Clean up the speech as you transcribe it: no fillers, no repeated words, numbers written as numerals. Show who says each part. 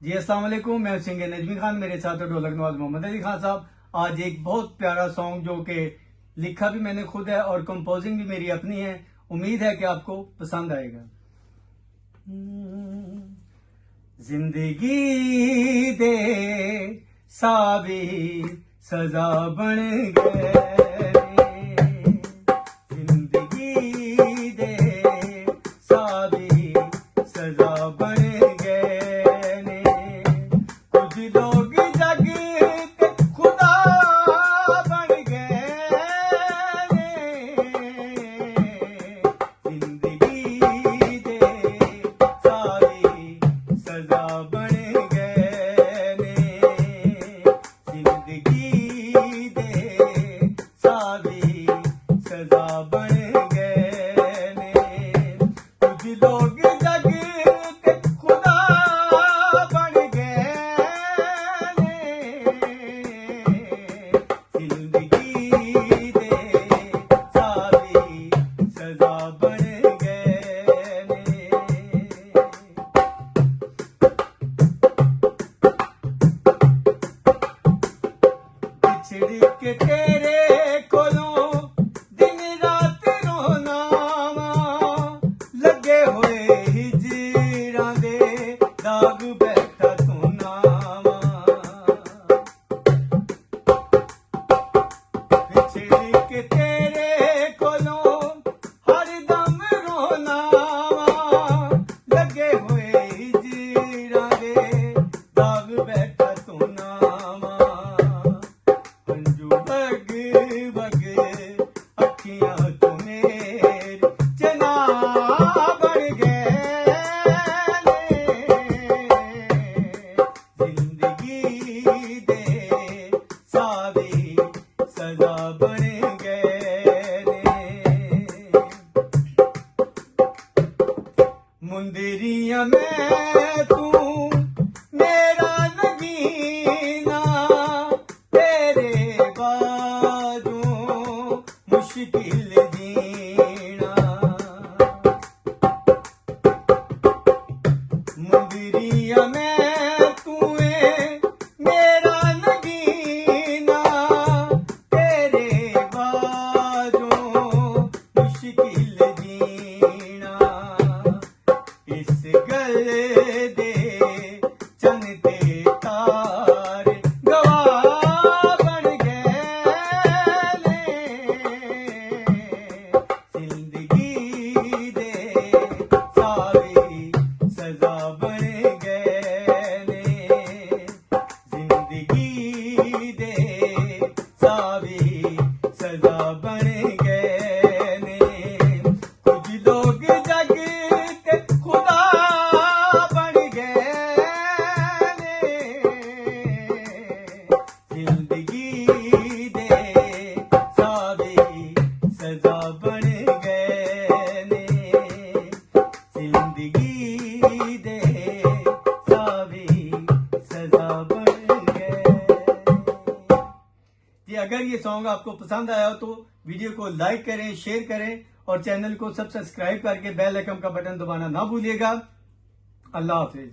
Speaker 1: जी अस्सलाम वालेकुम, मैं सिंगर नजमी खान, मेरे साथ ढोलक नवाज मोहम्मद अली खान साहब। आज एक बहुत प्यारा सॉन्ग जो कि लिखा भी मैंने खुद है और कंपोजिंग भी मेरी अपनी है। उम्मीद है कि आपको पसंद आएगा। जिंदगी दे सावी सजा बन गए, जिंदगी दे सावी सजा बन गए ने। कुछ लोग जग के खुदा बन गए ने। जिंदगी दे सावी सजा बन गए ने। जिंदगी दे सावी सजा बन गए ने। कुछ लोग जग के खुदा बन गए ने। जिंदगी दे सावी सजा बन गए ने। बिछड़ के तेरे कोलों दिन रात रोना वा, लगे हुए हिजरां दे दाग बैठा तू नावा। बिछड़ के तेरे कोलों हर दम रोना वा, लगे हुए हिजरां दे दाग बैठा तू नावा। हंजू बग बग अखियां तो मेरी जना बन गए ने। जिंदगी दे सावी सजा बन गए ने। मुंदरियां में तू मेरा नगीना, तेरे बाजू मुश्किल जीना। मुंदरियां में तू मेरा नगीना, तेरे बाजू मुश्किल जीना। इस गल दे चनते तार गवाह बन गए ने। जिंदगी दे सावी सजा बन गए ने। जिंदगी दे सावी सजा बन गए ने। कुछ लोग जग के खुदा बन गए ने। जिंदगी दे सावी सजा बन गए ने। जिंदगी दे सावी सजा बन गए। जी अगर ये सॉन्ग आपको पसंद आया हो तो वीडियो को लाइक करें, शेयर करें और चैनल को सब्सक्राइब करके बेल आइकन का बटन दबाना ना भूलिएगा। अल्लाह हाफिज।